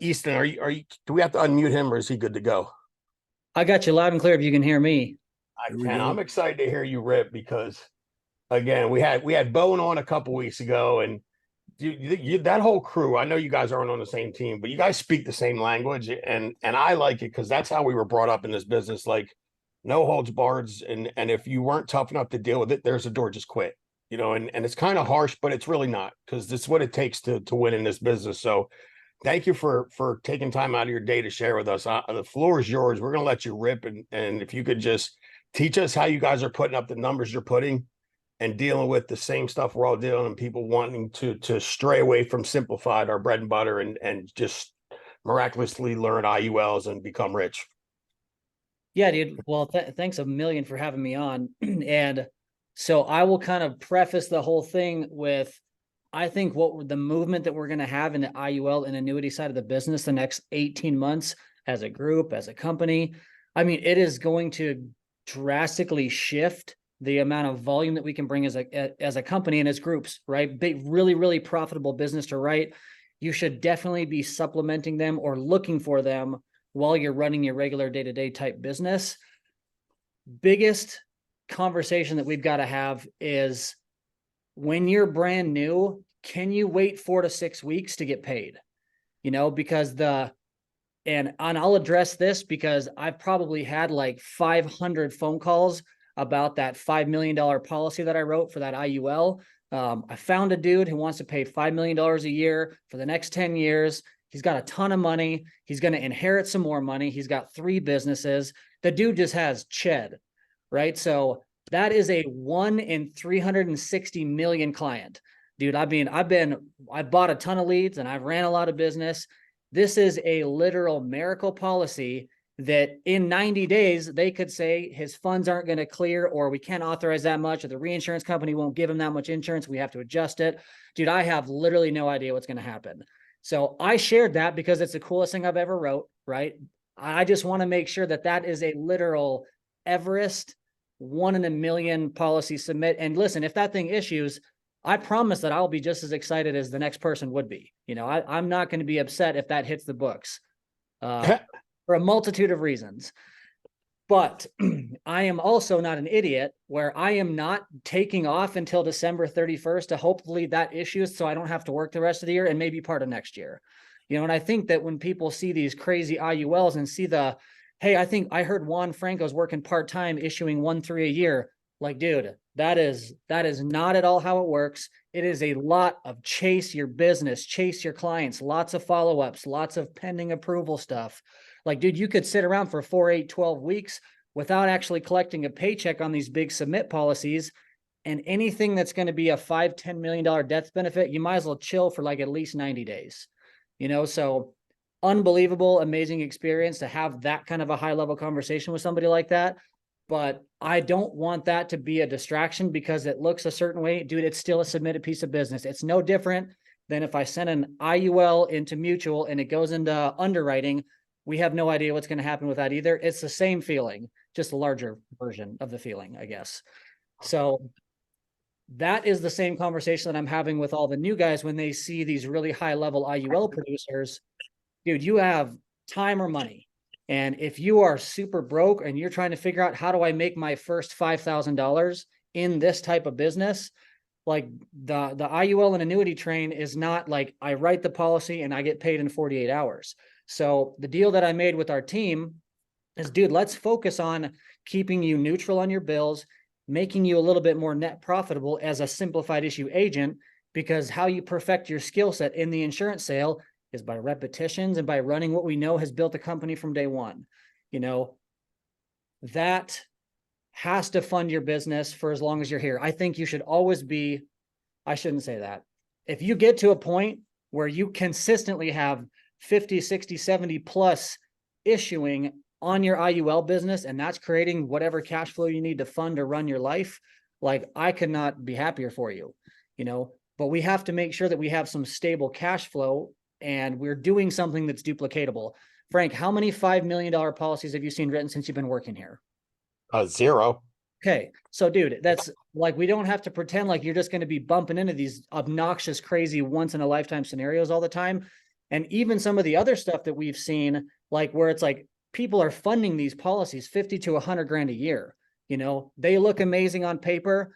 Easton, do we have to unmute him or is he good to go? I got you loud and clear if you can hear me. I Here we can. I'm go. excited to hear you rip because again, we had Bone on a couple weeks ago, and that whole crew. I know you guys aren't on the same team, but you guys speak the same language, and I like it because that's how we were brought up in this business. Like no holds barred, and if you weren't tough enough to deal with it, there's a door. Just quit. And it's kind of harsh, but it's really not because it's what it takes to win in this business. So thank you for taking time out of your day to share with us. The floor is yours. We're going to let you rip. And if you could just teach us how you guys are putting up the numbers you're putting and dealing with the same stuff we're all dealing and people wanting to stray away from simplified, our bread and butter, and just miraculously learn IULs and become rich. Yeah, dude. Well, thanks a million for having me on. And so I will kind of preface the whole thing with, I think what the movement that we're going to have in the IUL and annuity side of the business the next 18 months as a group, as a company, I mean, it is going to drastically shift the amount of volume that we can bring as a company and as groups, right? Big, really, really profitable business to write. You should definitely be supplementing them or looking for them while you're running your regular day-to-day type business. Biggest conversation that we've got to have is when you're brand new, can you wait 4 to 6 weeks to get paid? Because and I'll address this because I've probably had like 500 phone calls about that $5 million policy that I wrote for that IUL. I found a dude who wants to pay $5 million a year for the next 10 years. He's got a ton of money. He's going to inherit some more money. He's got 3 businesses. The dude just has ched, right? So that is a 1 in 360 million client. Dude, I mean, I bought a ton of leads and I've ran a lot of business. This is a literal miracle policy that in 90 days, they could say his funds aren't going to clear, or we can't authorize that much, or the reinsurance company won't give him that much insurance. We have to adjust it. Dude, I have literally no idea what's going to happen. So I shared that because it's the coolest thing I've ever wrote, right? I just want to make sure that that is a literal Everest 1 in a million policy submit. And listen, if that thing issues, I promise that I'll be just as excited as the next person would be. I'm not going to be upset if that hits the books for a multitude of reasons. But I am also not an idiot where I am not taking off until December 31st to hopefully that issues so I don't have to work the rest of the year and maybe part of next year. And I think that when people see these crazy IULs and see hey, I think I heard Juan Franco's working part-time issuing 1.3 a year. Like, dude, that is not at all how it works. It is a lot of chase your business, chase your clients, lots of follow-ups, lots of pending approval stuff. Like, dude, you could sit around for 4, 8, 12 weeks without actually collecting a paycheck on these big submit policies. And anything that's going to be a $5, $10 million death benefit, you might as well chill for like at least 90 days. So unbelievable, amazing experience to have that kind of a high level conversation with somebody like that. But I don't want that to be a distraction because it looks a certain way. Dude, it's still a submitted piece of business. It's no different than if I send an IUL into mutual and it goes into underwriting. We have no idea what's going to happen with that either. It's the same feeling, just a larger version of the feeling, I guess. So that is the same conversation that I'm having with all the new guys when they see these really high level IUL producers. Dude, you have time or money. And if you are super broke and you're trying to figure out how do I make my first $5,000 in this type of business, like the IUL and annuity train is not like I write the policy and I get paid in 48 hours. So the deal that I made with our team is, dude, let's focus on keeping you neutral on your bills, making you a little bit more net profitable as a simplified issue agent, because how you perfect your skill set in the insurance sale is by repetitions and by running what we know has built a company from day one. That has to fund your business for as long as you're here. I think you should always be, I shouldn't say that. If you get to a point where you consistently have 50, 60, 70 plus issuing on your IUL business, and that's creating whatever cash flow you need to fund or run your life, like I could not be happier for you, but we have to make sure that we have some stable cash flow and we're doing something that's duplicatable. Frank, how many $5 million policies have you seen written since you've been working here? 0. Okay. So dude, that's like, we don't have to pretend like you're just going to be bumping into these obnoxious, crazy once in a lifetime scenarios all the time. And even some of the other stuff that we've seen, like where it's like people are funding these policies 50 to 100 grand a year. They look amazing on paper.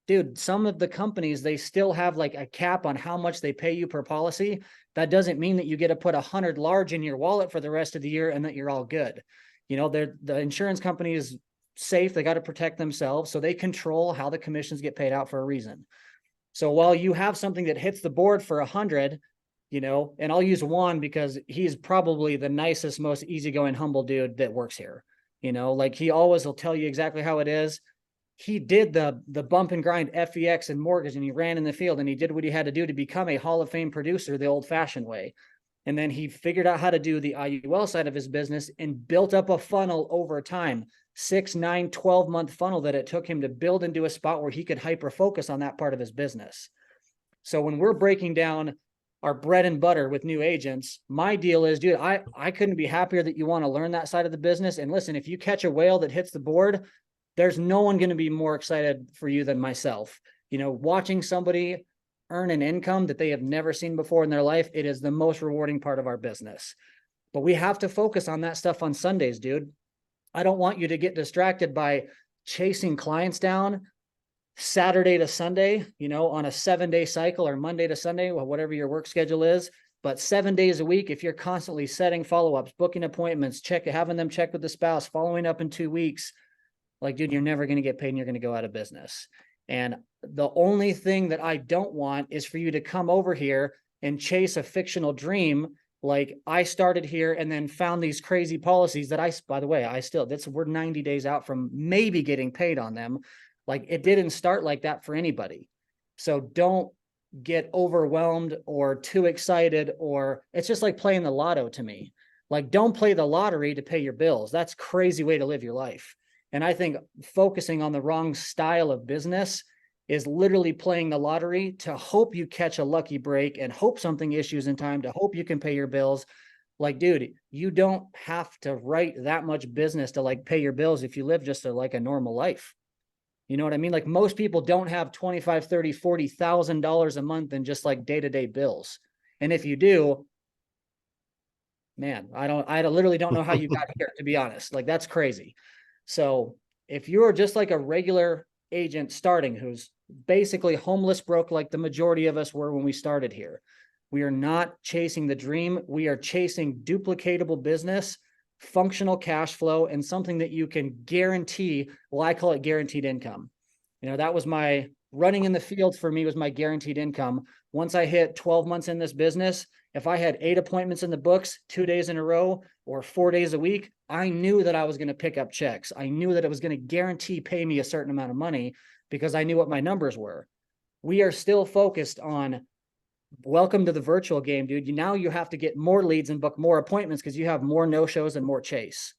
Dude, some of the companies, they still have like a cap on how much they pay you per policy. That doesn't mean that you get to put 100 large in your wallet for the rest of the year and that you're all good. The insurance company is safe. They got to protect themselves. So they control how the commissions get paid out for a reason. So while you have something that hits the board for 100, and I'll use Juan because he's probably the nicest, most easygoing, humble dude that works here. Like he always will tell you exactly how it is. He did the bump and grind FEX and mortgage, and he ran in the field, and he did what he had to do to become a Hall of Fame producer the old fashioned way. And then he figured out how to do the IUL side of his business and built up a funnel over time, 6, 9, 12-month funnel that it took him to build into a spot where he could hyper focus on that part of his business. So when we're breaking down our bread and butter with new agents, my deal is, dude, I couldn't be happier that you want to learn that side of the business. And listen, if you catch a whale that hits the board, there's no one going to be more excited for you than myself. Watching somebody earn an income that they have never seen before in their life, it is the most rewarding part of our business. But we have to focus on that stuff on Sundays, dude. I don't want you to get distracted by chasing clients down Saturday to Sunday, on a 7-day cycle, or Monday to Sunday, or whatever your work schedule is. But 7 days a week, if you're constantly setting follow-ups, booking appointments, having them check with the spouse, following up in 2 weeks, like, dude, you're never going to get paid and you're going to go out of business. And the only thing that I don't want is for you to come over here and chase a fictional dream. Like I started here and then found these crazy policies that by the way, we're 90 days out from maybe getting paid on them. Like it didn't start like that for anybody. So don't get overwhelmed or too excited, or it's just like playing the lotto to me. Like don't play the lottery to pay your bills. That's a crazy way to live your life. And I think focusing on the wrong style of business is literally playing the lottery to hope you catch a lucky break and hope something issues in time to hope you can pay your bills. Like, dude, you don't have to write that much business to like pay your bills if you live just a normal life. You know what I mean? Like most people don't have $25,000, $30,000, $40,000 a month in just like day-to-day bills. And if you do, man, I literally don't know how you got here, to be honest. Like that's crazy. So if you're just like a regular agent starting who's basically homeless broke like the majority of us were when we started here, we are not chasing the dream. We are chasing duplicatable business, functional cash flow, and something that you can guarantee. Well, I call it guaranteed income. That was my running in the field for me, was my guaranteed income. Once I hit 12 months in this business, if I had 8 appointments in the books, 2 days in a row or 4 days a week, I knew that I was going to pick up checks. I knew that it was going to guarantee pay me a certain amount of money because I knew what my numbers were. We are still focused on welcome to the virtual game, dude. Now you have to get more leads and book more appointments because you have more no-shows and more chase.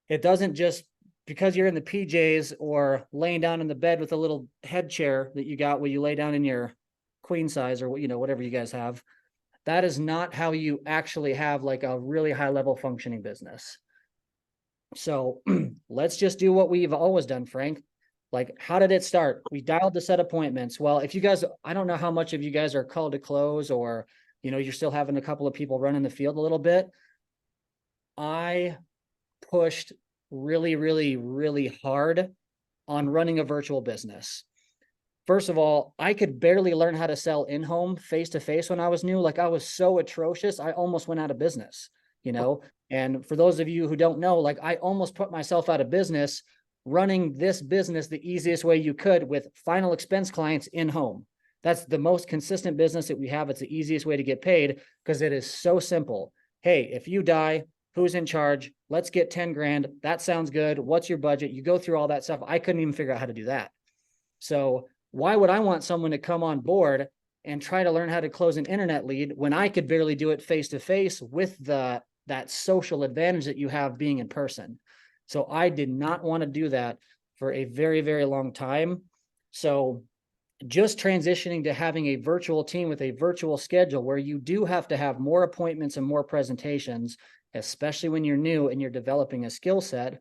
It doesn't just because you're in the PJs or laying down in the bed with a little head chair that you got where you lay down in your queen size or whatever you guys have. That is not how you actually have like a really high level functioning business. So let's just do what we've always done, Frank. Like, how did it start? We dialed to set appointments. Well, if you guys, I don't know how much of you guys are called to close or, you're still having a couple of people run in the field a little bit. I pushed really, really, really hard on running a virtual business. First of all, I could barely learn how to sell in-home face-to-face when I was new. Like I was so atrocious, I almost went out of business, And for those of you who don't know, like I almost put myself out of business running this business the easiest way you could with final expense clients in-home. That's the most consistent business that we have. It's the easiest way to get paid because it is so simple. Hey, if you die, who's in charge? Let's get 10 grand. That sounds good. What's your budget? You go through all that stuff. I couldn't even figure out how to do that. So why would I want someone to come on board and try to learn how to close an internet lead when I could barely do it face-to-face with that social advantage that you have being in person? So I did not want to do that for a very, very long time. So just transitioning to having a virtual team with a virtual schedule where you do have to have more appointments and more presentations, especially when you're new and you're developing a skill set,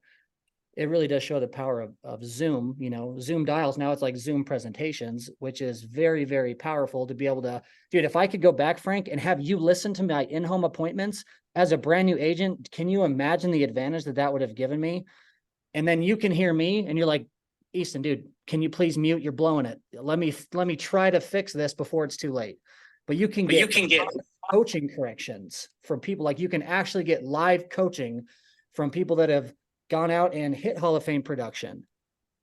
it really does show the power of Zoom, Zoom dials. Now it's like Zoom presentations, which is very, very powerful to be able to, dude, if I could go back, Frank, and have you listen to my in-home appointments as a brand new agent, can you imagine the advantage that would have given me? And then you can hear me and you're like, Easton, dude, can you please mute? You're blowing it. Let me try to fix this before it's too late. But you can get coaching corrections from people. Like, you can actually get live coaching from people that have gone out and hit Hall of Fame production.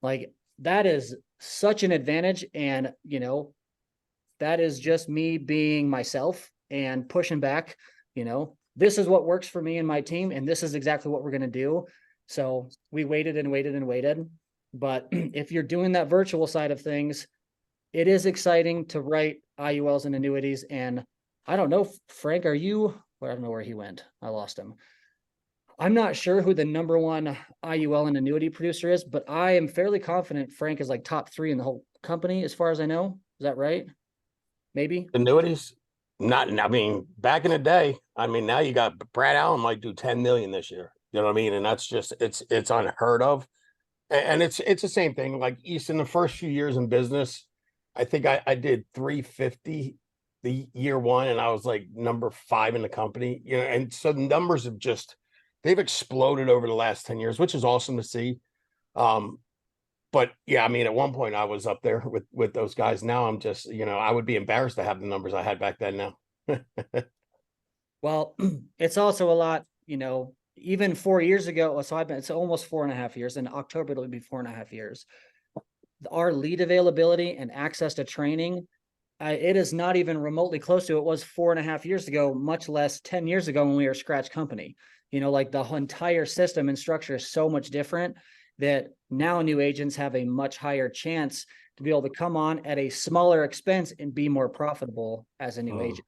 Like, that is such an advantage. And, that is just me being myself and pushing back, this is what works for me and my team. And this is exactly what we're going to do. So we waited and waited and waited. But if you're doing that virtual side of things, it is exciting to write IULs and annuities. And I don't know, Frank, I don't know where he went. I lost him. I'm not sure who the number one IUL and annuity producer is, but I am fairly confident Frank is like top 3 in the whole company, as far as I know. Is that right? Maybe. Annuities? Not, I mean, back in the day, I mean, now you got Brad Allen might do 10 million this year. You know what I mean? And that's just, it's unheard of. And it's the same thing. Like Easton, the first few years in business, I think I did 350 the year one, and I was like number 5 in the company. And so the numbers have they've exploded over the last 10 years, which is awesome to see. But yeah, I mean, at one point I was up there with those guys. Now I'm just, I would be embarrassed to have the numbers I had back then now. Well, it's also a lot, even 4 years ago. So it's almost 4.5 years. In October, it'll be 4.5 years. Our lead availability and access to training, it is not even remotely close to it was 4.5 years ago, much less 10 years ago when we were a scratch company. Like, the entire system and structure is so much different that now new agents have a much higher chance to be able to come on at a smaller expense and be more profitable as a new agent.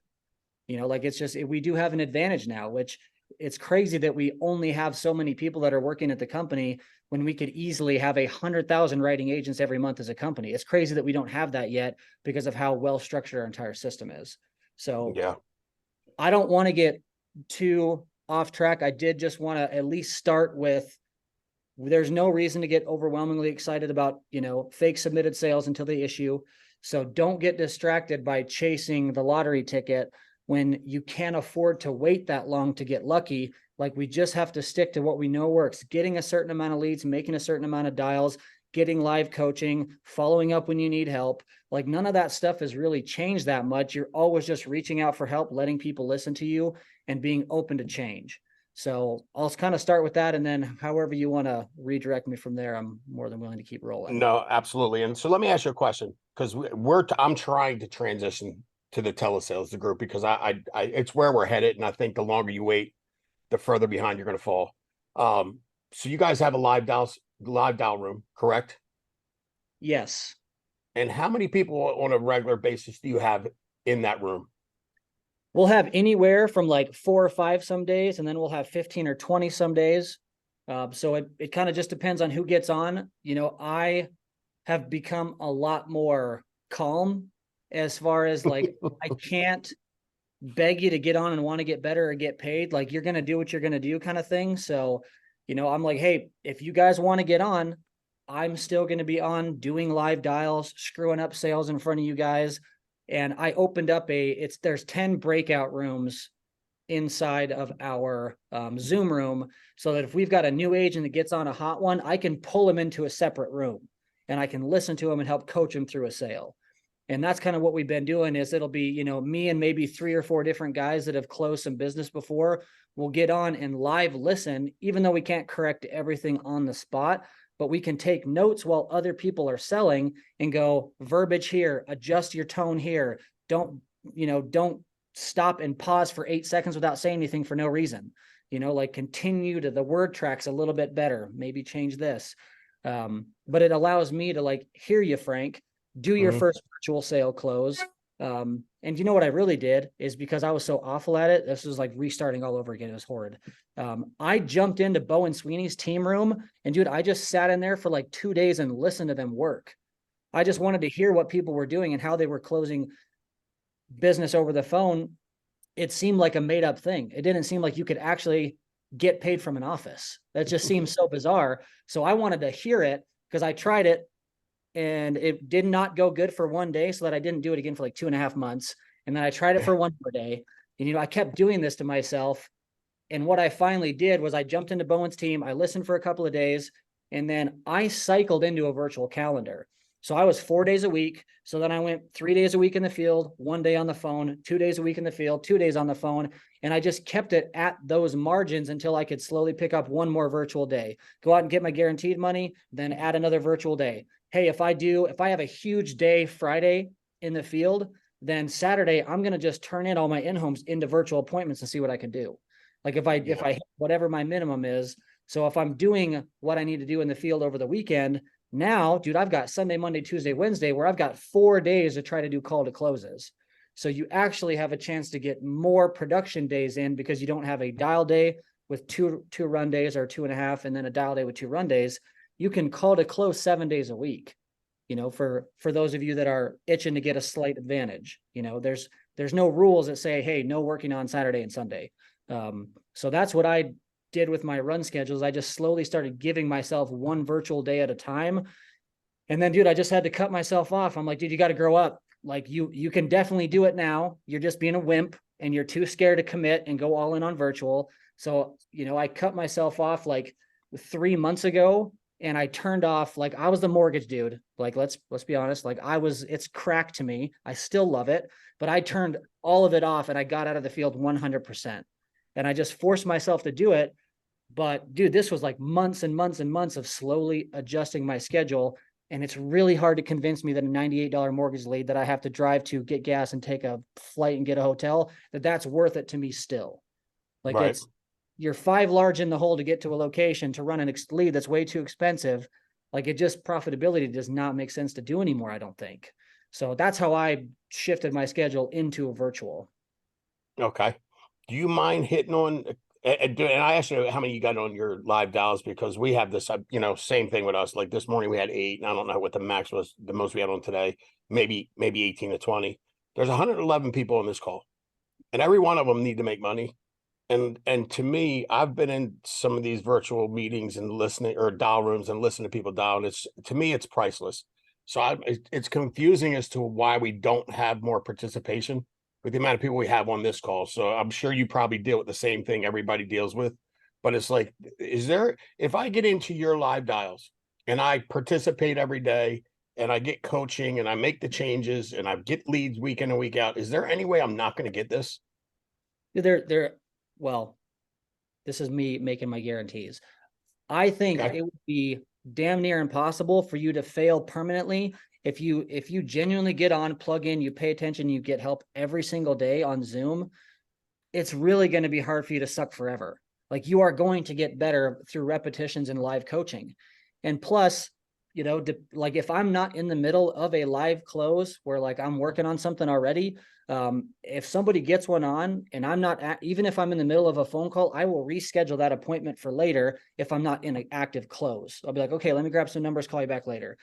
Like, it's just, we do have an advantage now, which it's crazy that we only have so many people that are working at the company when we could easily have 100,000 writing agents every month as a company. It's crazy that we don't have that yet because of how well structured our entire system is. So Yeah, I don't want to get too off track. I did just want to at least start with, there's no reason to get overwhelmingly excited about, fake submitted sales until they issue. So don't get distracted by chasing the lottery ticket when you can't afford to wait that long to get lucky. Like, we just have to stick to what we know works, getting a certain amount of leads, making a certain amount of dials, getting live coaching, following up when you need help. Like, none of that stuff has really changed that much. You're always just reaching out for help, letting people listen to you, and being open to change. So I'll kind of start with that. And then however you want to redirect me from there, I'm more than willing to keep rolling. no, absolutely. And so let me ask you a question, because I'm trying to transition to the telesales, the group, because I it's where we're headed. And I think the longer you wait, the further behind you're going to fall. So you guys have a live dial room, correct? Yes. And how many people on a regular basis do you have in that room? We'll have anywhere from like 4 or 5 some days, and then we'll have 15 or 20 some days. So it kind of just depends on who gets on. I have become a lot more calm as far as, like, I can't beg you to get on and want to get better or get paid. Like, you're going to do what you're going to do, kind of thing. So, I'm like, hey, if you guys want to get on, I'm still going to be on doing live dials, screwing up sales in front of you guys. And I opened up there's 10 breakout rooms inside of our Zoom room, so that if we've got a new agent that gets on a hot one, I can pull them into a separate room and I can listen to them and help coach them through a sale. And that's kind of what we've been doing. Is it'll be, me and maybe 3 or 4 different guys that have closed some business before will get on and live listen, even though we can't correct everything on the spot, but we can take notes while other people are selling and go, verbiage here, adjust your tone here. Don't stop and pause for 8 seconds without saying anything for no reason. Like, continue to the word tracks a little bit better, maybe change this. But it allows me to, like, hear you, Frank, do your first virtual sale close. And you know what I really did is, because I was so awful at it, this was like restarting all over again. It was horrid. I jumped into Bo and Sweeney's team room, and dude, I just sat in there for like 2 days and listened to them work. I just wanted to hear what people were doing and how they were closing business over the phone. It seemed like a made up thing. It didn't seem like you could actually get paid from an office. That just seems so bizarre. So I wanted to hear it because I tried it and it did not go good for one day, so that I didn't do it again for like 2.5 months. And then I tried it for one more day. And, I kept doing this to myself. And what I finally did was I jumped into Bowen's team. I listened for a couple of days, and then I cycled into a virtual calendar. So I was 4 days a week. So then I went 3 days a week in the field, 1 day on the phone, 2 days a week in the field, 2 days on the phone. And I just kept it at those margins until I could slowly pick up one more virtual day, go out and get my guaranteed money, then add another virtual day. Hey, if I have a huge day Friday in the field, then Saturday, I'm going to just turn in all my in-homes into virtual appointments and see what I can do. Like if I hit whatever my minimum is. So if I'm doing what I need to do in the field over the weekend, now, dude, I've got Sunday, Monday, Tuesday, Wednesday, where I've got 4 days to try to do call to closes. So you actually have a chance to get more production days in because you don't have a dial day with two run days or 2.5, and then a dial day with 2 run days. You can call to close 7 days a week, for those of you that are itching to get a slight advantage. There's no rules that say, hey, no working on Saturday and Sunday. So that's what I did with my run schedules. I just slowly started giving myself one virtual day at a time. And then, dude, I just had to cut myself off. I'm like, dude, you got to grow up. Like you can definitely do it now. You're just being a wimp and you're too scared to commit and go all in on virtual. So, I cut myself off like 3 months ago, and I turned off, like I was the mortgage dude. Like, let's be honest. Like it's crack to me. I still love it, but I turned all of it off and I got out of the field 100%. And I just forced myself to do it. But dude, this was like months and months and months of slowly adjusting my schedule. And it's really hard to convince me that a $98 mortgage lead that I have to drive to get gas and take a flight and get a hotel, that's worth it to me still. Like Right. You're 5 large in the hole to get to a location to run an lead that's way too expensive. Like profitability does not make sense to do anymore, I don't think. So that's how I shifted my schedule into a virtual. Okay. Do you mind hitting on, and I asked you how many you got on your live dials, because we have this, same thing with us. Like this morning we had 8, and I don't know what the max was, the most we had on today, maybe 18 to 20. There's 111 people on this call, and every one of them need to make money. And to me, I've been in some of these virtual meetings and listening, or dial rooms, and listening to people dial, and to me, it's priceless. So it's confusing as to why we don't have more participation with the amount of people we have on this call. So I'm sure you probably deal with the same thing everybody deals with, but it's like, if I get into your live dials and I participate every day and I get coaching and I make the changes and I get leads week in and week out, is there any way I'm not going to get this? Well, this is me making my guarantees. I think it would be damn near impossible for you to fail permanently if you genuinely get on, plug in, you pay attention, you get help every single day on Zoom. It's really going to be hard for you to suck forever. Like you are going to get better through repetitions and live coaching. And plus, like if I'm not in the middle of a live close where like I'm working on something already, if somebody gets one on and I'm not, even if I'm in the middle of a phone call, I will reschedule that appointment for later. If I'm not in an active close, I'll be like, okay, let me grab some numbers, call you back later.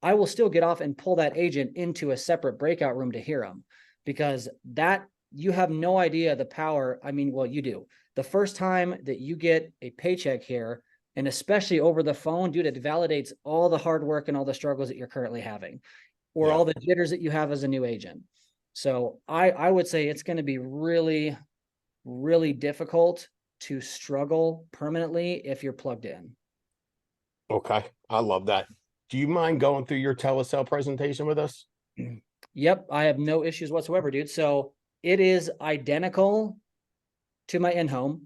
I will still get off and pull that agent into a separate breakout room to hear them, because you have no idea the power. I mean, well, you do. The first time that you get a paycheck here, and especially over the phone, dude, it validates all the hard work and all the struggles that you're currently having, or all the jitters that you have as a new agent. So I would say it's going to be really, really difficult to struggle permanently if you're plugged in. Okay. I love that. Do you mind going through your telesale presentation with us? Yep. I have no issues whatsoever, dude. So it is identical to my in-home.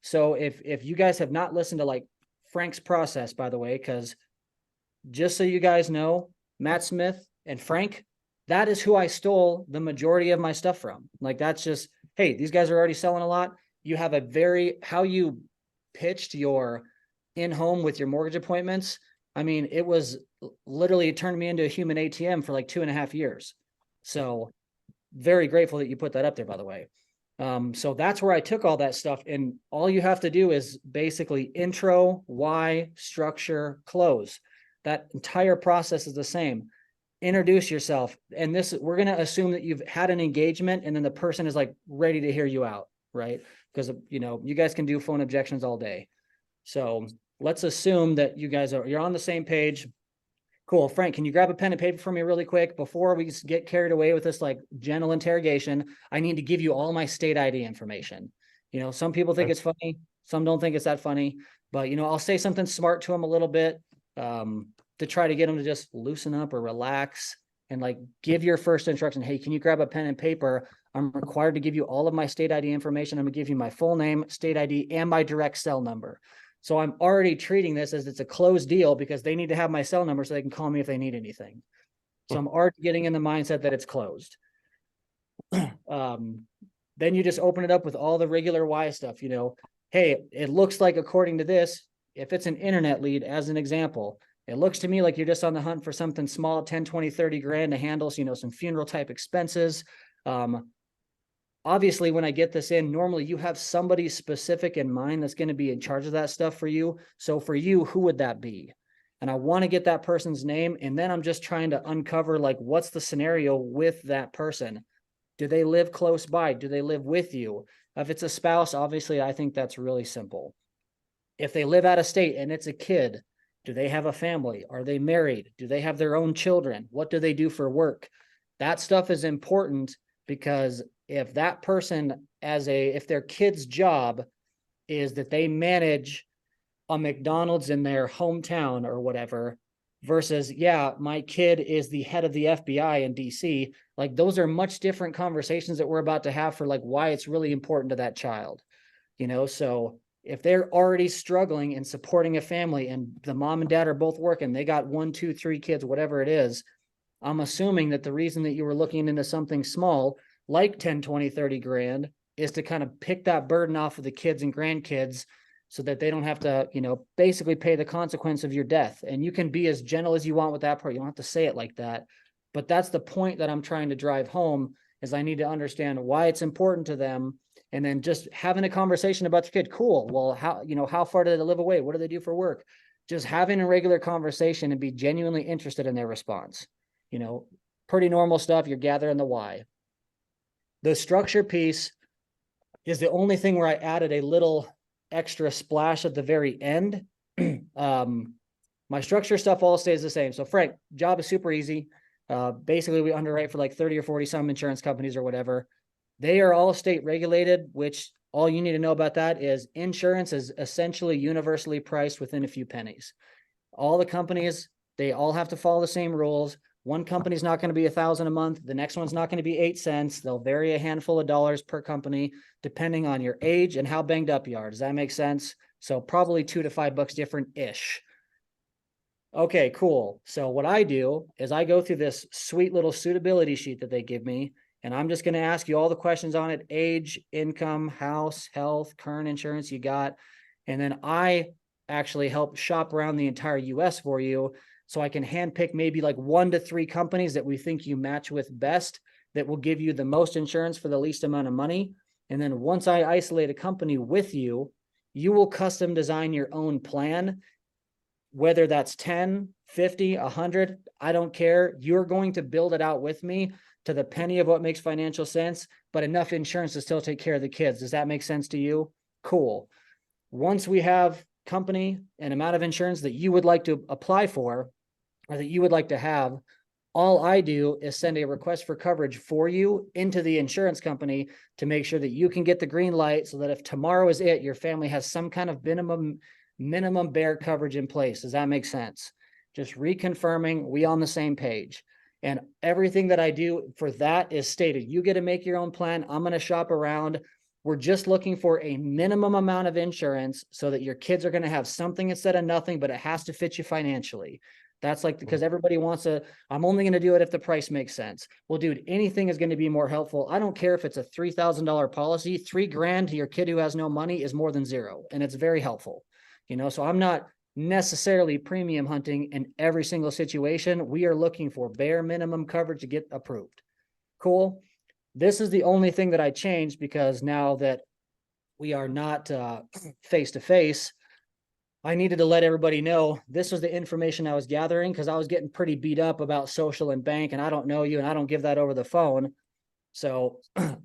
So if you guys have not listened to like Frank's process, by the way, because just so you guys know, Matt Smith and Frank, that is who I stole the majority of my stuff from. Like, that's just, hey, these guys are already selling a lot. You have how you pitched your in-home with your mortgage appointments. I mean, it was literally, it turned me into a human ATM for like 2.5 years. So very grateful that you put that up there, by the way. So that's where I took all that stuff, and all you have to do is basically intro, why, structure, close. That entire process is the same. Introduce yourself. And we're going to assume that you've had an engagement and then the person is like ready to hear you out, right? because, you know, you guys can do phone objections all day. So let's assume that you're on the same page. Cool. Frank, can you grab a pen and paper for me really quick before we get carried away with this like gentle interrogation? I need to give you all my state ID information. You know, some people think it's funny, some don't think it's that funny, but you know, I'll say something smart to them a little bit to try to get them to just loosen up or relax and like give your first instruction. Hey, can you grab a pen and paper? I'm required to give you all of my state ID information. I'm gonna give you my full name, state ID, and my direct cell number. So I'm already treating this as it's a closed deal because they need to have my cell number so they can call me if they need anything. So I'm already getting in the mindset that it's closed. Then you just open it up with all the regular why stuff, you know, hey, it looks like according to this, if it's an internet lead, as an example, it looks to me like you're just on the hunt for something small, 10, 20, 30 grand to handle, so, you know, some funeral type expenses. Obviously, when I get this in, normally you have somebody specific in mind that's going to be in charge of that stuff for you. So for you, who would that be? And I want to get that person's name. And then I'm just trying to uncover like, what's the scenario with that person? Do they live close by? Do they live with you? If it's a spouse, obviously, I think that's really simple. If they live out of state and it's a kid, do they have a family? Are they married? Do they have their own children? What do they do for work? That stuff is important because if that person if their kid's job is that they manage a McDonald's in their hometown or whatever, versus, yeah, my kid is the head of the FBI in DC, like those are much different conversations that we're about to have for like why it's really important to that child, you know? So if they're already struggling and supporting a family and the mom and dad are both working, they got 1, 2, 3 kids, whatever it is, I'm assuming that the reason that you were looking into something small like 10, 20, 30 grand is to kind of pick that burden off of the kids and grandkids so that they don't have to, you know, basically pay the consequence of your death. And you can be as gentle as you want with that part. You don't have to say it like that. But that's the point that I'm trying to drive home is I need to understand why it's important to them. And then just having a conversation about your kid. Cool. Well, how far do they live away? What do they do for work? Just having a regular conversation and be genuinely interested in their response. You know, pretty normal stuff. You're gathering the why. The structure piece is the only thing where I added a little extra splash at the very end. My structure stuff all stays the same. So Frank, job is super easy. Basically we underwrite for like 30 or 40 some insurance companies or whatever. They are all state regulated, which all you need to know about that is insurance is essentially universally priced within a few pennies. All the companies, they all have to follow the same rules. One company's not going to be $1,000 a month. The next one's not going to be 8 cents. They'll vary a handful of dollars per company, depending on your age and how banged up you are. Does that make sense? So probably $2 to $5 different-ish. Okay, cool. So what I do is I go through this sweet little suitability sheet that they give me, and I'm just going to ask you all the questions on it: age, income, house, health, current insurance you got. And then I actually help shop around the entire US for you. So I can handpick maybe like 1 to 3 companies that we think you match with best that will give you the most insurance for the least amount of money. And then once I isolate a company with you, you will custom design your own plan, whether that's 10, 50, 100, I don't care. You're going to build it out with me to the penny of what makes financial sense, but enough insurance to still take care of the kids. Does that make sense to you? Cool. Once we have company and amount of insurance that you would like to apply for, or that you would like to have, all I do is send a request for coverage for you into the insurance company to make sure that you can get the green light so that if tomorrow is it, your family has some kind of minimum bare coverage in place. Does that make sense? Just reconfirming we on the same page. And everything that I do for that is stated. You get to make your own plan. I'm going to shop around. We're just looking for a minimum amount of insurance so that your kids are going to have something instead of nothing, but it has to fit you financially. That's like, because everybody wants I'm only going to do it if the price makes sense. Well, dude, anything is going to be more helpful. I don't care if it's a $3,000 policy, $3,000 to your kid who has no money is more than zero. And it's very helpful, you know? So I'm not necessarily premium hunting in every single situation. We are looking for bare minimum coverage to get approved. Cool. This is the only thing that I changed because now that we are not face to face, I needed to let everybody know this was the information I was gathering because I was getting pretty beat up about social and bank and I don't know you and I don't give that over the phone. So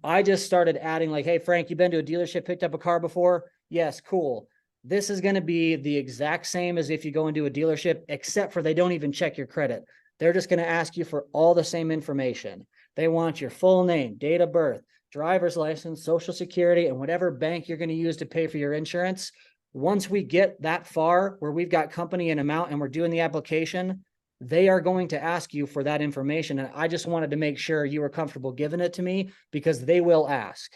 I just started adding like, hey, Frank, you been to a dealership, picked up a car before? Yes, cool. This is going to be the exact same as if you go into a dealership, except for they don't even check your credit. They're just going to ask you for all the same information. They want your full name, date of birth, driver's license, social security, and whatever bank you're going to use to pay for your insurance. Once we get that far where we've got company and amount and we're doing the application, they are going to ask you for that information. And I just wanted to make sure you were comfortable giving it to me because they will ask.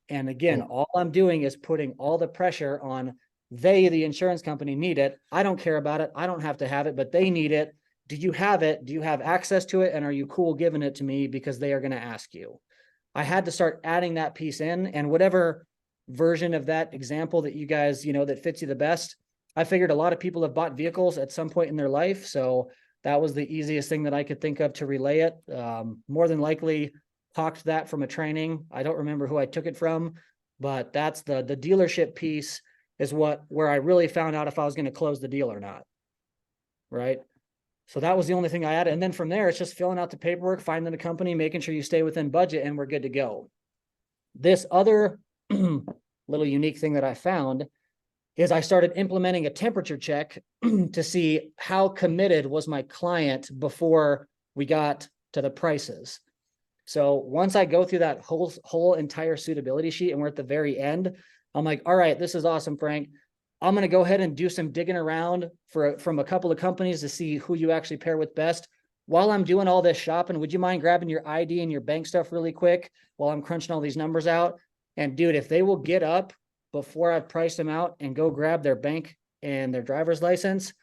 And again, all I'm doing is putting all the pressure on they, the insurance company, need it. I don't care about it. I don't have to have it, but they need it. Do you have it? Do you have access to it? And are you cool giving it to me because they are going to ask you? I had to start adding that piece in, and whatever version of that example that you guys, that fits you the best. I figured a lot of people have bought vehicles at some point in their life. So that was the easiest thing that I could think of to relay it. More than likely talked that from a training. I don't remember who I took it from, but that's the dealership piece is where I really found out if I was going to close the deal or not. Right. So that was the only thing I added. And then from there, it's just filling out the paperwork, finding a company, making sure you stay within budget, and we're good to go. This other little unique thing that I found is I started implementing a temperature check to see how committed was my client before we got to the prices. So once I go through that whole entire suitability sheet and we're at the very end, I'm like, all right, this is awesome, Frank. I'm going to go ahead and do some digging around from a couple of companies to see who you actually pair with best. While I'm doing all this shopping, would you mind grabbing your ID and your bank stuff really quick while I'm crunching all these numbers out? And dude, if they will get up before I've priced them out and go grab their bank and their driver's license,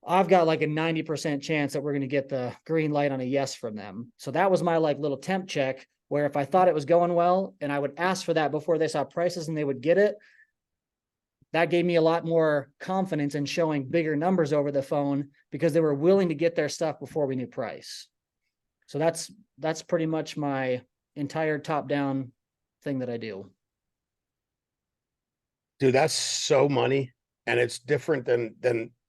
I've got like a 90% chance that we're going to get the green light on a yes from them. So that was my like little temp check where if I thought it was going well and I would ask for that before they saw prices and they would get it, that gave me a lot more confidence in showing bigger numbers over the phone because they were willing to get their stuff before we knew price. So that's pretty much my entire top-down thing that I do. Dude, that's so money, and it's different than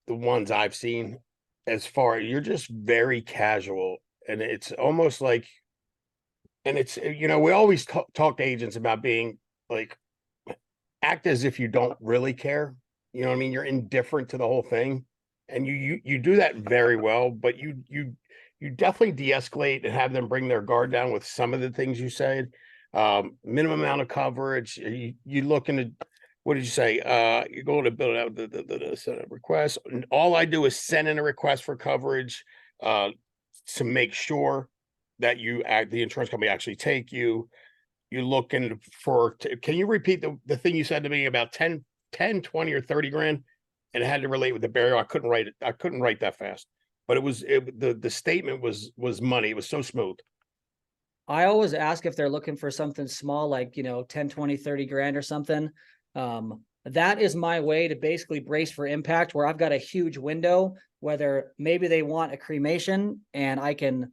the ones I've seen. As far you're just very casual, and it's almost like, and it's we always talk to agents about being like, act as if you don't really care. You know what I mean? You're indifferent to the whole thing, and you do that very well. But you definitely de-escalate and have them bring their guard down with some of the things you said. Minimum amount of coverage. You look into, what did you say? You're going to build out the request. And all I do is send in a request for coverage to make sure that the insurance company actually take you. You're looking for, can you repeat the thing you said to me about 10, 20 or 30 grand? And it had to relate with the burial. I couldn't write it. I couldn't write that fast, but the statement was money. It was so smooth. I always ask if they're looking for something small, like, 10, 20, 30 grand or something. That is my way to basically brace for impact, where I've got a huge window, whether maybe they want a cremation and I can,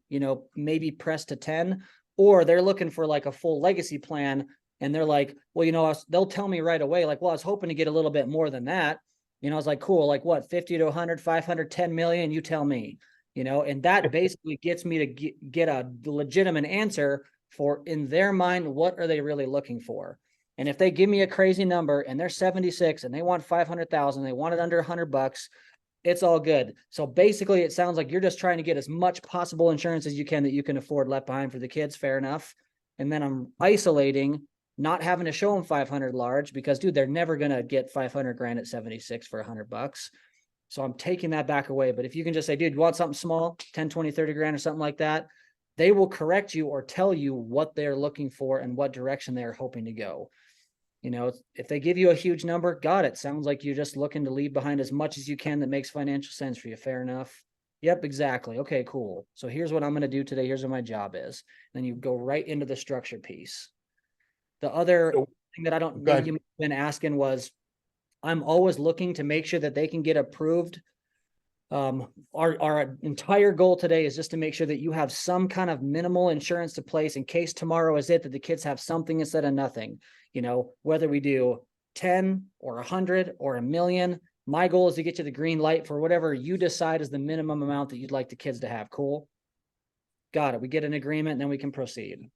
maybe press to 10, or they're looking for like a full legacy plan. And they're like, well, they'll tell me right away, like, well, I was hoping to get a little bit more than that. I was like, cool, like what, 50 to 100, 500, 10 million, you tell me. And that basically gets me to get a legitimate answer for, in their mind, what are they really looking for? And if they give me a crazy number and they're 76 and they want 500,000, they want it under $100, it's all good. So basically it sounds like you're just trying to get as much possible insurance as you can that you can afford left behind for the kids. Fair enough. And then I'm isolating, not having to show them 500 large because, dude, they're never going to get 500 grand at 76 for $100. So I'm taking that back away. But if you can just say, dude, you want something small, 10, 20, 30 grand or something like that, they will correct you or tell you what they're looking for and what direction they're hoping to go. If they give you a huge number, got it. Sounds like you're just looking to leave behind as much as you can that makes financial sense for you. Fair enough. Yep, exactly. Okay, cool. So here's what I'm going to do today. Here's what my job is. Then you go right into the structure piece. The other thing that I don't think you've been asking was, I'm always looking to make sure that they can get approved. Our entire goal today is just to make sure that you have some kind of minimal insurance to place in case tomorrow is it that the kids have something instead of nothing. Whether we do 10 or 100 or a million, my goal is to get you the green light for whatever you decide is the minimum amount that you'd like the kids to have. Cool. Got it. We get an agreement and then we can proceed.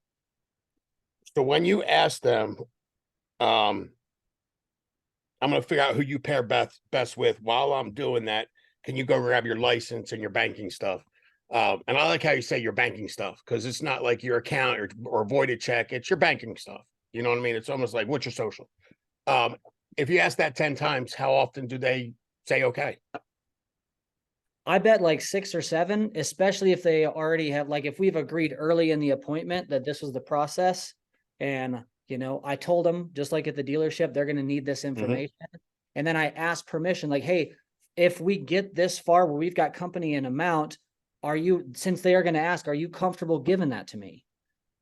So when you ask them, um, I'm going to figure out who you pair best with. While I'm doing that, can you go grab your license and your banking stuff? And I like how you say your banking stuff, because it's not like your account or voided check. It's your banking stuff. You know what I mean? It's almost like, what's your social? Um, if you ask that 10 times, how often do they say okay? I bet like 6 or 7, especially if they already have, like, if we've agreed early in the appointment that this was the process. And, I told them, just like at the dealership, they're going to need this information. And then I asked permission, like, hey, if we get this far where we've got company and amount, since they are going to ask, are you comfortable giving that to me?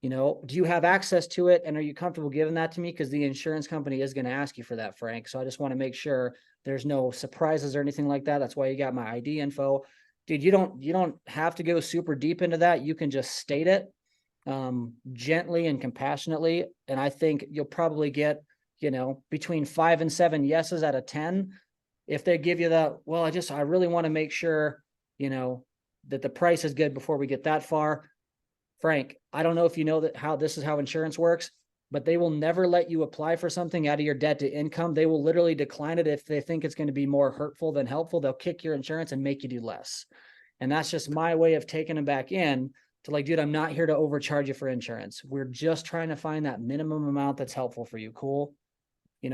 Do you have access to it? And are you comfortable giving that to me? Because the insurance company is going to ask you for that, Frank. So I just want to make sure there's no surprises or anything like that. That's why you got my ID info. Dude, you don't have to go super deep into that. You can just state it gently and compassionately. And I think you'll probably get, between 5 and 7 yeses out of 10. If they give you that, well, I really want to make sure, that the price is good before we get that far. Frank, I don't know if you know how insurance works, but they will never let you apply for something out of your debt to income. They will literally decline it if they think it's going to be more hurtful than helpful. They'll kick your insurance and make you do less. And that's just my way of taking them back in to, like, dude, I'm not here to overcharge you for insurance. We're just trying to find that minimum amount that's helpful for you. Cool.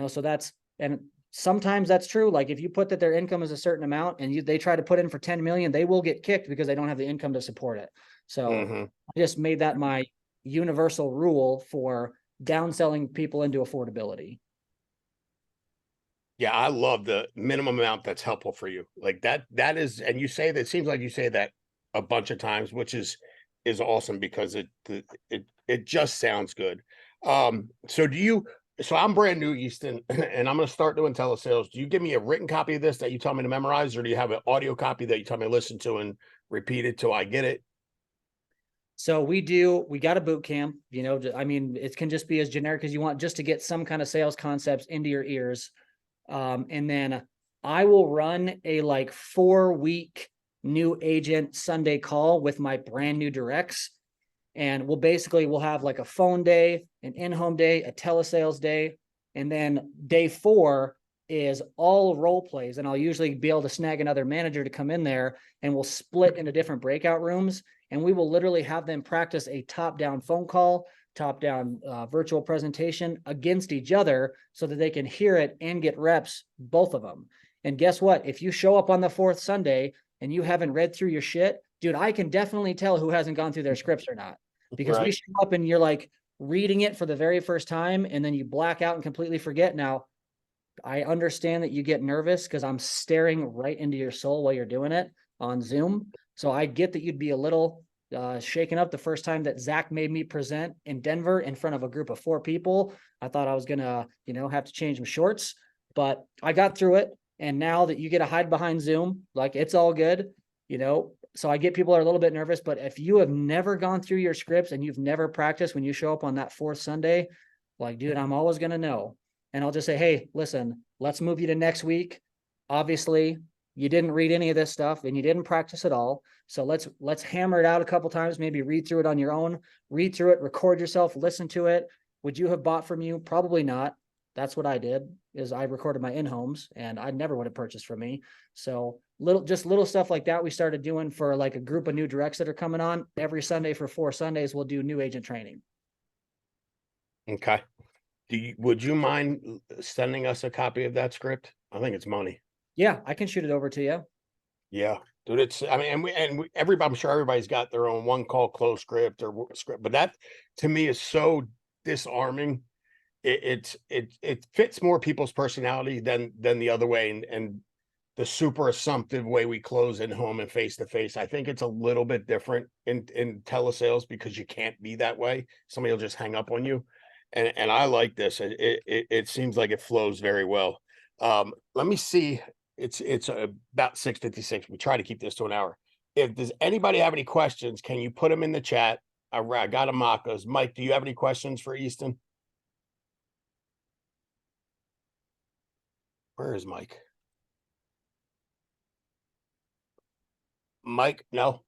So and sometimes that's true. Like, if you put that their income is a certain amount and they try to put in for 10 million, they will get kicked because they don't have the income to support it. So I just made that my universal rule for downselling people into affordability. Yeah, I love the minimum amount that's helpful for you. Like that is, and you say that, it seems like you say that a bunch of times, which is awesome, because it just sounds good. So I'm brand new, Easton, and I'm going to start doing telesales. Do you give me a written copy of this that you tell me to memorize, or do you have an audio copy that you tell me to listen to and repeat it till I get it? So we got a boot camp, it can just be as generic as you want, just to get some kind of sales concepts into your ears. And then I will run a like 4-week new agent Sunday call with my brand new directs. And we'll have like a phone day, an in-home day, a telesales day. And then day 4 is all role plays. And I'll usually be able to snag another manager to come in there, and we'll split into different breakout rooms. And we will literally have them practice a top-down phone call, top-down virtual presentation against each other, so that they can hear it and get reps, both of them. And guess what? If you show up on the 4th Sunday and you haven't read through your shit, dude, I can definitely tell who hasn't gone through their scripts or not. Because we show up and you're like reading it for the very first time, and then you black out and completely forget. Now, I understand that you get nervous because I'm staring right into your soul while you're doing it on Zoom. So I get that you'd be a little shaken up the first time that Zach made me present in Denver in front of a group of 4 people. I thought I was going to, have to change my shorts, but I got through it. And now that you get to hide behind Zoom, like, it's all good, So I get people are a little bit nervous, but if you have never gone through your scripts and you've never practiced, when you show up on that 4th Sunday, like, dude, I'm always going to know. And I'll just say, hey, listen, let's move you to next week. Obviously, you didn't read any of this stuff and you didn't practice at all. So let's hammer it out a couple times, maybe read through it on your own, read through it, record yourself, listen to it. Would you have bought from you? Probably not. That's what I did, is I recorded my in-homes, and I never would have purchased from me. So little stuff like that we started doing for like a group of new directs that are coming on. Every Sunday for 4 Sundays, we'll do new agent training. Okay. Would you mind sending us a copy of that script? I think it's money. Yeah, I can shoot it over to you. Yeah, dude, I mean, everybody, I'm sure everybody's got their own one call close script or script, but that to me is so disarming. It fits more people's personality than the other way, and the super assumptive way we close in home and face to face. I think it's a little bit different in telesales, because you can't be that way. Somebody will just hang up on you. And I like this. It seems like it flows very well. Let me see. It's about 6:56. We try to keep this to an hour. If does anybody have any questions, can you put them in the chat? I got a mock-us. Mike, do you have any questions for Easton? Where is Mike? Mike, no.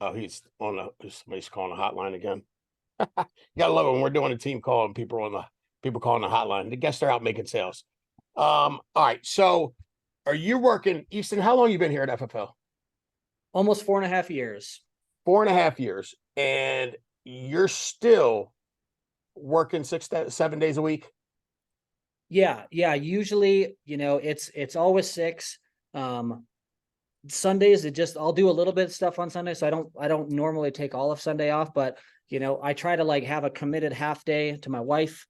Oh, he's on somebody's calling a hotline again. You gotta love it when we're doing a team call and people calling the hotline. I guess they're out making sales. All right. So are you working, Easton? How long you been here at FFL? Almost 4.5 years. 4.5 years. And you're still working 7 days a week? Yeah. Usually, it's always 6. Sundays, I'll do a little bit of stuff on Sunday. So I don't normally take all of Sunday off, but I try to like have a committed half day to my wife.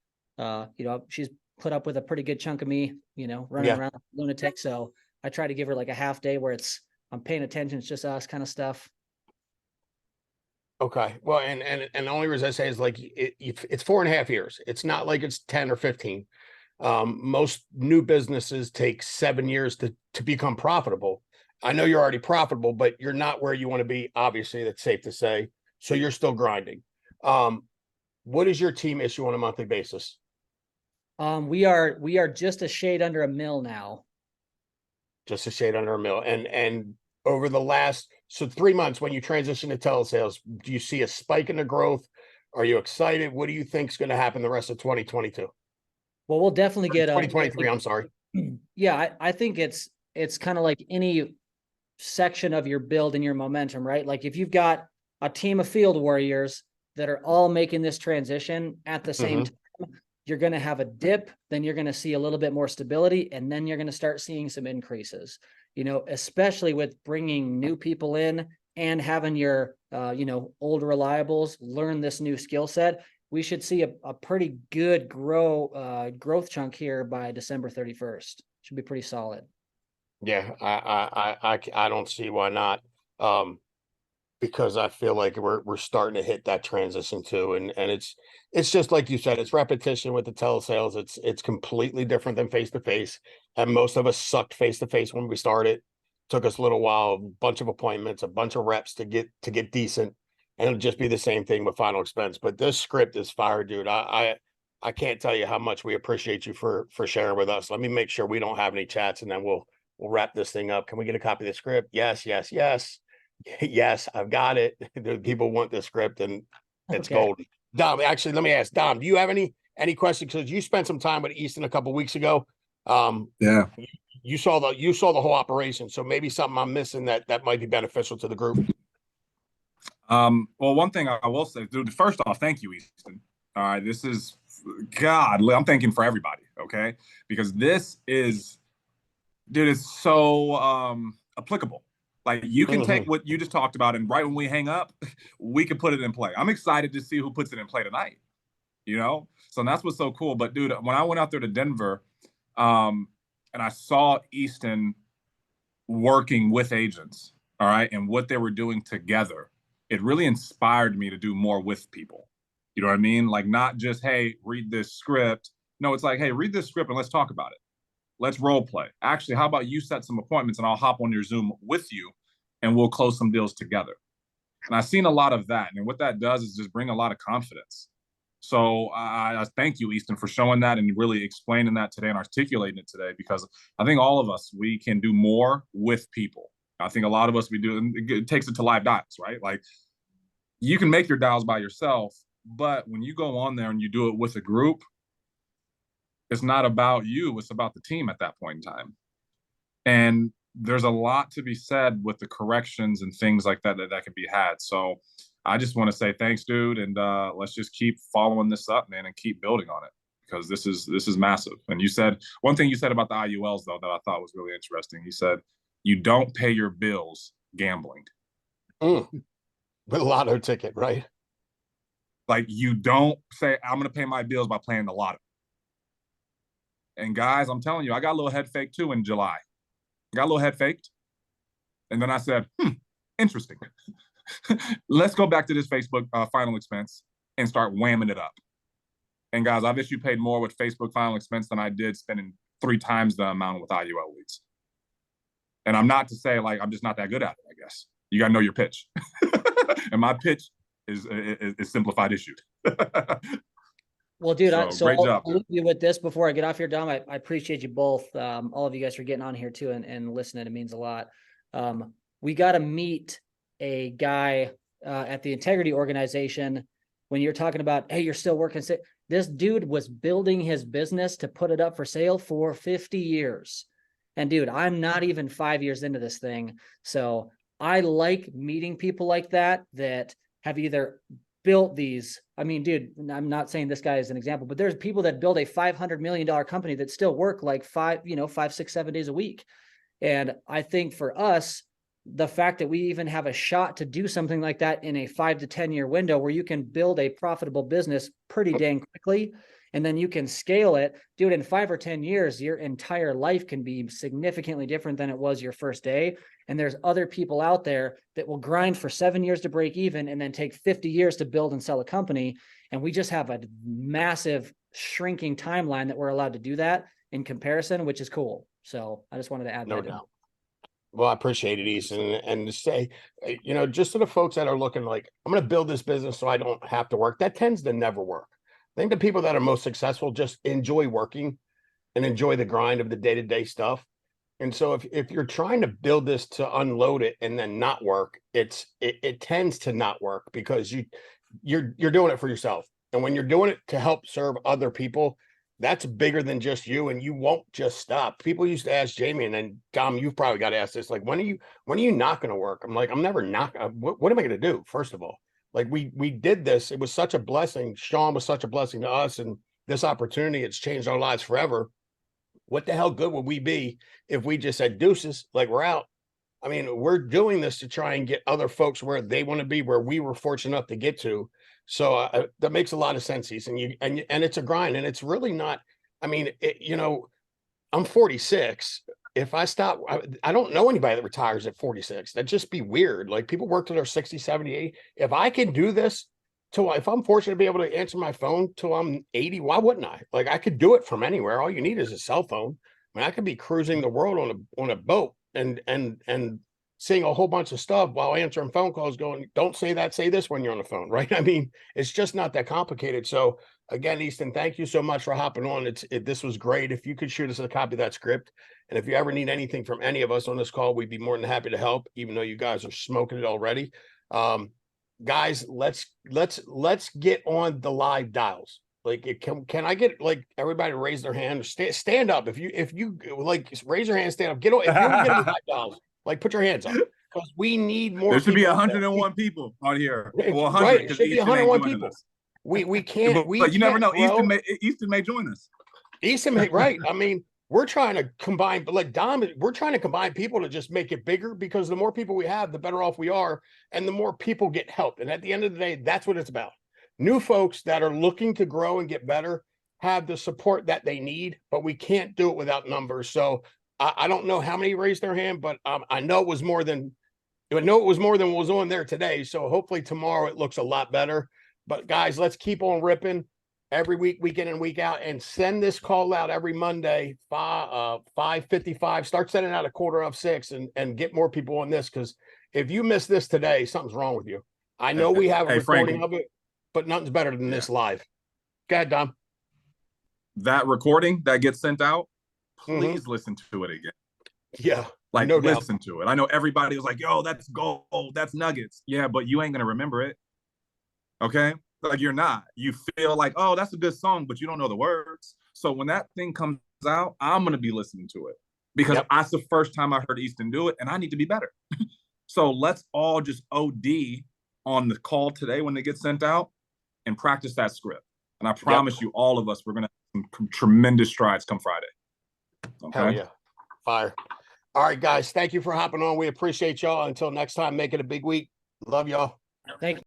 She's put up with a pretty good chunk of me, running Yeah. around like a lunatic. So I try to give her like a half day where I'm paying attention. It's just us kind of stuff. Okay. Well, and the only reason I say is like it's 4.5 years. It's not like it's 10 or 15. Most new businesses take 7 years to become profitable. I know you're already profitable, but you're not where you want to be. Obviously, that's safe to say. So you're still grinding. Um, what is your team issue on a monthly basis? We are just a shade under a mil now. Just a shade under a mil. And over the last 3 months when you transition to telesales, do you see a spike in the growth? Are you excited? What do you think is going to happen the rest of 2022? Well, we'll definitely get 2023, I'm sorry. Yeah, I think it's kind of like any section of your build and your momentum, right? Like if you've got a team of field warriors that are all making this transition at the same time, you're going to have a dip, then you're going to see a little bit more stability, and then you're going to start seeing some increases, especially with bringing new people in and having your, old reliables learn this new skill set. We should see a pretty good growth chunk here by December 31st. Should be pretty solid. Yeah, I don't see why not. Because I feel like we're starting to hit that transition too, and it's just like you said, it's repetition with the telesales. It's completely different than face to face, and most of us sucked face to face when we started. Took us a little while, a bunch of appointments, a bunch of reps to get decent, and it'll just be the same thing with final expense. But this script is fire, dude. I can't tell you how much we appreciate you for sharing with us. Let me make sure we don't have any chats, and then we'll wrap this thing up. Can we get a copy of the script? Yes, yes, yes. Yes, I've got it. The people want the script and it's Okay. golden. Dom, actually, let me ask Dom, do you have any questions? Because you spent some time with Easton a couple weeks ago. Yeah. You saw the whole operation. So maybe something I'm missing that might be beneficial to the group. Well, one thing I will say, dude, first off, thank you, Easton. All right. This is God, I'm thinking for everybody, okay? Because this is, dude, it's so applicable. Like you can take what you just talked about, and right when we hang up, we can put it in play. I'm excited to see who puts it in play tonight. So that's what's so cool. But dude, when I went out there to Denver, and I saw Easton working with agents, all right, and what they were doing together, it really inspired me to do more with people. You know what I mean? Like not just, hey, read this script. No, it's like, hey, read this script and let's talk about it. Let's role play. Actually, how about you set some appointments and I'll hop on your Zoom with you and we'll close some deals together. And I've seen a lot of that. And what that does is just bring a lot of confidence. So I thank you, Easton, for showing that and really explaining that today and articulating it today, because I think all of us, we can do more with people. I think a lot of us, we do, it takes it to live dials, right? Like you can make your dials by yourself, but when you go on there and you do it with a group, it's not about you, it's about the team at that point in time. And there's a lot to be said with the corrections and things like that can be had. So I just want to say thanks, dude, and let's just keep following this up, man, and keep building on it, because this is massive. And you said one thing you said about the IULs though that I thought was really interesting. You said you don't pay your bills gambling. With a lotto ticket, right? Like you don't say I'm going to pay my bills by playing the lotto. And guys, I'm telling you, I got a little head fake too in July. Got a little head faked. And then I said, interesting. Let's go back to this Facebook final expense and start whamming it up. And guys, I've issued paid more with Facebook final expense than I did spending 3 times the amount with IUL leads. And I'm not to say like I'm just not that good at it, I guess. You got to know your pitch. And my pitch is simplified issued. Well, dude, great job, I'll leave you with this before I get off here, Dom. I appreciate you both, all of you guys, for getting on here too and listening. It means a lot. We got to meet a guy at the integrity organization when you're talking about, hey, you're still working. This dude was building his business to put it up for sale for 50 years. And dude, I'm not even 5 years into this thing. So I like meeting people like that have either built these. I mean, dude, I'm not saying this guy is an example, but there's people that build a $500 million company that still work like 5, 6, 7 days a week. And I think for us, the fact that we even have a shot to do something like that in a 5 to 10 year window where you can build a profitable business pretty dang quickly, and then you can scale it, dude, in 5 or 10 years, your entire life can be significantly different than it was your first day. And there's other people out there that will grind for 7 years to break even and then take 50 years to build and sell a company. And we just have a massive shrinking timeline that we're allowed to do that in comparison, which is cool. So I just wanted to add No that. doubt. Well, I appreciate it, Easton, and to say, just to the folks that are looking like, I'm going to build this business so I don't have to work. That tends to never work. I think the people that are most successful just enjoy working and enjoy the grind of the day-to-day stuff. And so if you're trying to build this to unload it and then not work, it tends to not work because you're doing it for yourself. And when you're doing it to help serve other people, that's bigger than just you, and you won't just stop. People used to ask Jamie, and then Dom, you've probably got to ask this, like, when are you not going to work? I'm like, I'm never not. What am I going to do? First of all, like we did this. It was such a blessing. Sean was such a blessing to us, and this opportunity, it's changed our lives forever. What the hell good would we be if we just said deuces, like we're out? I mean, we're doing this to try and get other folks where they want to be, where we were fortunate enough to get to. So that makes a lot of sense, Easton. And it's a grind, and it's really not. I mean, I'm 46. If I stop, I don't know anybody that retires at 46. That'd just be weird. Like, people work till they're 60, 70, 80. If I can do this if I'm fortunate to be able to answer my phone till I'm 80, why wouldn't I? Like, I could do it from anywhere. All you need is a cell phone. I mean, I could be cruising the world on a boat and seeing a whole bunch of stuff while answering phone calls going, don't say that, say this when you're on the phone, right? I mean, it's just not that complicated. So again, Easton, thank you so much for hopping on. This was great. If you could shoot us a copy of that script, and if you ever need anything from any of us on this call, we'd be more than happy to help, even though you guys are smoking it already. Guys, let's get on the live dials. Like, can I get like everybody to raise their hand or stand up? If you like, raise your hand, stand up, get on. If you want to get on the live dials, like, put your hands up, because we need more. There should be 101 people on here. Well, 100, right, it should be 101 people. Us. We can't. But you never know. Easton may join us. Easton may, right. I mean, we're trying to combine, but like Dom, we're trying to combine people to just make it bigger, because the more people we have, the better off we are, and the more people get help. And at the end of the day, that's what it's about. New folks that are looking to grow and get better have the support that they need, but we can't do it without numbers. So I don't know how many raised their hand, but I know it was more than what was on there today. So hopefully tomorrow it looks a lot better. But guys, let's keep on ripping every week, week in and week out, and send this call out every Monday, 5:55. Start sending out 5:45 and get more people on this, because if you miss this today, something's wrong with you. I know we have a recording of it, but nothing's better than this live. Go ahead, Dom. That recording that gets sent out, please listen to it again. Yeah. Like, no listen to it. I know everybody was like, yo, that's gold, that's nuggets. Yeah, but you ain't going to remember it. Okay? Like, you're not. You feel like, oh, that's a good song, but you don't know the words. So when that thing comes out, I'm going to be listening to it, because that's the first time I heard Easton do it, and I need to be better. So let's all just OD on the call today when they get sent out and practice that script. And I promise you, all of us, we're going to have some tremendous strides come Friday. Okay? Hell yeah. Fire. All right, guys. Thank you for hopping on. We appreciate y'all. Until next time, make it a big week. Love y'all. Thank you.